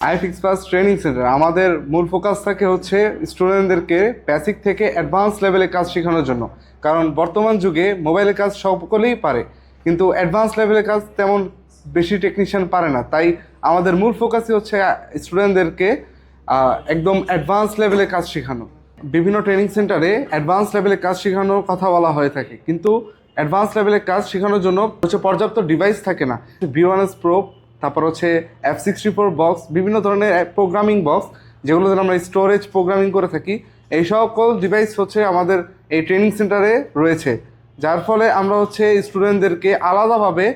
আইফিক্স pass training centre আমাদের মূল focus থাকে হচ্ছে স্টুডেন্টদেরকে বেসিক থেকে অ্যাডভান্স লেভেলে কাজ শেখানোর জন্য। কারণ বর্তমান যুগে মোবাইলের কাজ সকলেই পারে, কিন্তু অ্যাডভান্স লেভেলের কাজ তেমন বেশি টেকনিশিয়ান পারে না। তাই আমাদের মূল ফোকাসই হচ্ছে স্টুডেন্টদেরকে একদম অ্যাডভান্স লেভেলে কাজ শেখানো। বিভিন্ন ট্রেনিং সেন্টারে অ্যাডভান্স লেভেলে কাজ শেখানোর কথা বলা হয়ে থাকে, কিন্তু অ্যাডভান্স লেভেলে কাজ শেখানোর জন্য হচ্ছে পর্যাপ্ত ডিভাইস থাকে না। V1S Pro, তারপর হচ্ছে F64 বক্স, বিভিন্ন ধরনের প্রোগ্রামিং বক্স যেগুলো দ্বারা আমরা স্টোরেজ প্রোগ্রামিং করে থাকি, এই সকল ডিভাইস হচ্ছে আমাদের এই ট্রেনিং সেন্টারে রয়েছে। যার ফলে আমরা হচ্ছে স্টুডেন্টদেরকে আলাদাভাবে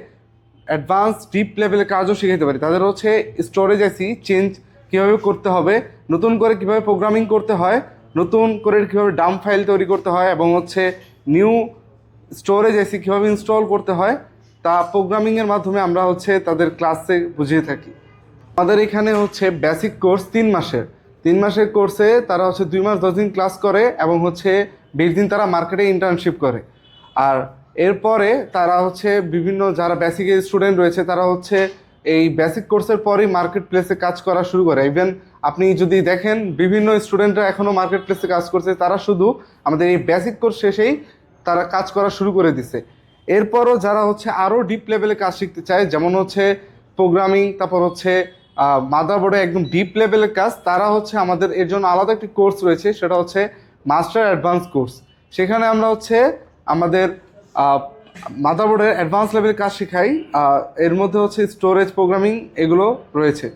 অ্যাডভান্স ডিপ লেভেলে কাজও শিখাতে পারি। তাদের হচ্ছে স্টোরেজ আইসি চেঞ্জ কীভাবে করতে হবে, নতুন করে কীভাবে প্রোগ্রামিং করতে হয়, নতুন করে কীভাবে ডাম্প ফাইল তৈরি করতে হয়, এবং হচ্ছে নিউ স্টোরেজ আইসি কীভাবে ইনস্টল করতে হয়, তা প্রোগ্রামিংয়ের মাধ্যমে আমরা হচ্ছে তাদের ক্লাসে বুঝিয়ে থাকি। আমাদের এখানে হচ্ছে বেসিক কোর্স 3 মাসের কোর্সে তারা হচ্ছে 2 মাস 10 দিন ক্লাস করে, এবং হচ্ছে 20 দিন তারা মার্কেটে ইন্টার্নশিপ করে। আর এরপরে তারা হচ্ছে বিভিন্ন যারা বেসিকের স্টুডেন্ট রয়েছে তারা হচ্ছে এই বেসিক কোর্সের পরেই মার্কেট প্লেসে কাজ করা শুরু করে। ইভেন আপনি যদি দেখেন বিভিন্ন স্টুডেন্টরা এখনও মার্কেট প্লেসে কাজ করছে, তারা শুধু আমাদের এই বেসিক কোর্স শেষেই তারা কাজ করা শুরু করে দিছে। এরপরও যারা হচ্ছে আরও ডিপ লেভেলে কাজ শিখতে চায়, যেমন হচ্ছে প্রোগ্রামিং, তারপর হচ্ছে মাদারবোর্ডে একদম ডিপ লেভেলের কাজ, তারা হচ্ছে আমাদের এর জন্য আলাদা একটি কোর্স রয়েছে, সেটা হচ্ছে মাস্টার অ্যাডভান্স কোর্স। সেখানে আমরা হচ্ছে আমাদের মাদারবোর্ডের অ্যাডভান্স লেভেলের কাজ শেখাই। এর মধ্যে হচ্ছে স্টোরেজ প্রোগ্রামিং এগুলো রয়েছে।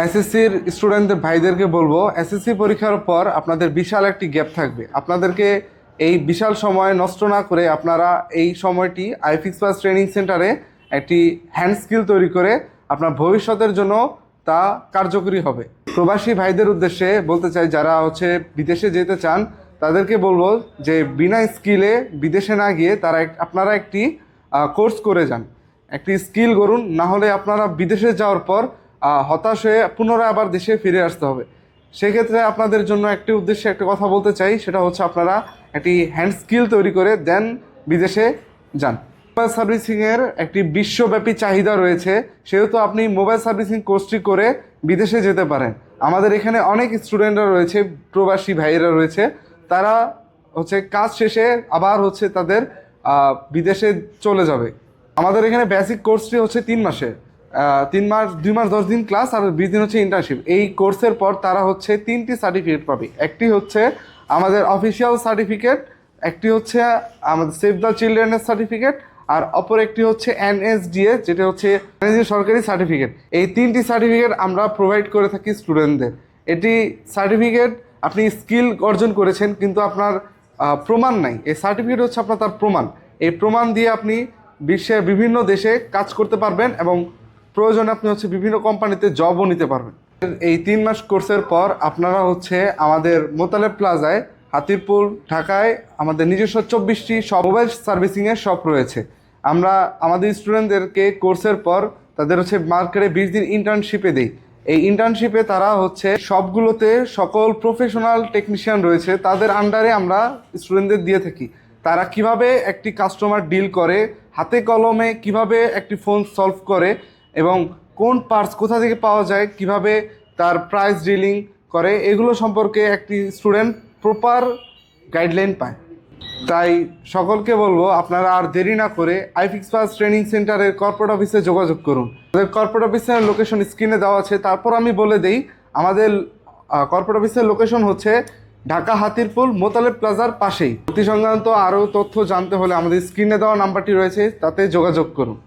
এসএসসির স্টুডেন্টদের ভাইদেরকে বলবো, এসএসসি পরীক্ষার পর আপনাদের বিশাল একটি গ্যাপ থাকবে। আপনাদেরকে এই বিশাল সময় নষ্ট না করে আপনারা এই সময়টি আইফিক্স পাস ট্রেনিং সেন্টারে একটি হ্যান্ড স্কিল তৈরি করে আপনার ভবিষ্যতের জন্য তা কার্যকরী হবে। প্রবাসী ভাইদের উদ্দেশ্যে বলতে চাই, যারা হচ্ছে বিদেশে যেতে চান তাদেরকে বলবো যে বিনা স্কিলে বিদেশে না গিয়ে আপনারা একটি কোর্স করে যান, একটি স্কিল গড়ুন। না হলে আপনারা বিদেশে যাওয়ার পর হতাশ হয়ে পুনরায় আবার দেশে ফিরে আসতে হবে। সেক্ষেত্রে আপনাদের জন্য একটি উদ্দেশ্যে একটা কথা বলতে চাই, সেটা হচ্ছে আপনারা একটি হ্যান্ড স্কিল তৈরি করে দেন বিদেশে যান। মোবাইল সার্ভিসিংয়ের একটি বিশ্বব্যাপী চাহিদা রয়েছে, সেহেতু আপনি মোবাইল সার্ভিসিং কোর্সটি করে বিদেশে যেতে পারেন। আমাদের এখানে অনেক স্টুডেন্টরা রয়েছে, প্রবাসী ভাইয়েরা রয়েছে, তারা হচ্ছে কাজ শেষে আবার হচ্ছে তাদের বিদেশে চলে যাবে। আমাদের এখানে বেসিক কোর্সটি হচ্ছে 3 মাসের, 2 মাস 10 দিন ক্লাস আর 20 দিন হচ্ছে ইন্টার্নশিপ। এই কোর্সের পর তারা হচ্ছে 3টি সার্টিফিকেট পাবে। একটি হচ্ছে আমাদের অফিসিয়াল সার্টিফিকেট, একটি হচ্ছে আমাদের সেভ দ্য চিলড্রেনের সার্টিফিকেট, আর অপর একটি হচ্ছে NSDA, যেটা হচ্ছে সরকারি সার্টিফিকেট। এই 3টি সার্টিফিকেট আমরা প্রোভাইড করে থাকি স্টুডেন্টদের। এটি সার্টিফিকেট আপনি স্কিল অর্জন করেছেন, কিন্তু আপনার প্রমাণ নাই। এই সার্টিফিকেট হচ্ছে আপনার তার প্রমাণ। এই প্রমাণ দিয়ে আপনি বিশ্বের বিভিন্ন দেশে কাজ করতে পারবেন, এবং প্রয়োজনে আপনি হচ্ছে বিভিন্ন কোম্পানিতে জবও নিতে পারবেন। এই 3 মাস কোর্সের পর আপনারা হচ্ছে আমাদের মোতালেব প্লাজায় হাতিরপুল ঢাকায় আমাদের নিজস্ব 24টি মোবাইল সার্ভিসিংয়ের শপ রয়েছে। আমরা আমাদের স্টুডেন্টদেরকে কোর্সের পর তাদের হচ্ছে মার্কেটে 20 দিন ইন্টার্নশিপে দিই। এই ইন্টার্নশিপে তারা হচ্ছে সবগুলোতে সকল প্রফেশনাল টেকনিশিয়ান রয়েছে, তাদের আন্ডারে আমরা স্টুডেন্টদের দিয়ে থাকি। তারা কিভাবে একটি কাস্টমার ডিল করে, হাতে কলমে কিভাবে একটি ফোন সলভ করে, এবং কোন পার্টস কোথা থেকে পাওয়া যায়, কিভাবে তার প্রাইস ডিলিং করে, এগুলো সম্পর্কে একটি স্টুডেন্ট প্রপার গাইডলাইন পায়। তাই সকলকে বলবো, আপনারা আর দেরি না করে আইফিক্স পাস ট্রেনিং সেন্টারের কর্পোরেট অফিসে যোগাযোগ করুন। আমাদের কর্পোরেট অফিসের লোকেশন স্ক্রিনে দেওয়া আছে। তারপর আমি বলে দেই, আমাদের কর্পোরেট অফিসের লোকেশন হচ্ছে ঢাকা হাতিরপুল মোতালেব প্লাজার পাশেই। ভর্তি সংক্রান্ত আরও তথ্য জানতে হলে আমাদের স্ক্রিনে দেওয়া নাম্বারটি রয়েছে, তাতে যোগাযোগ করুন।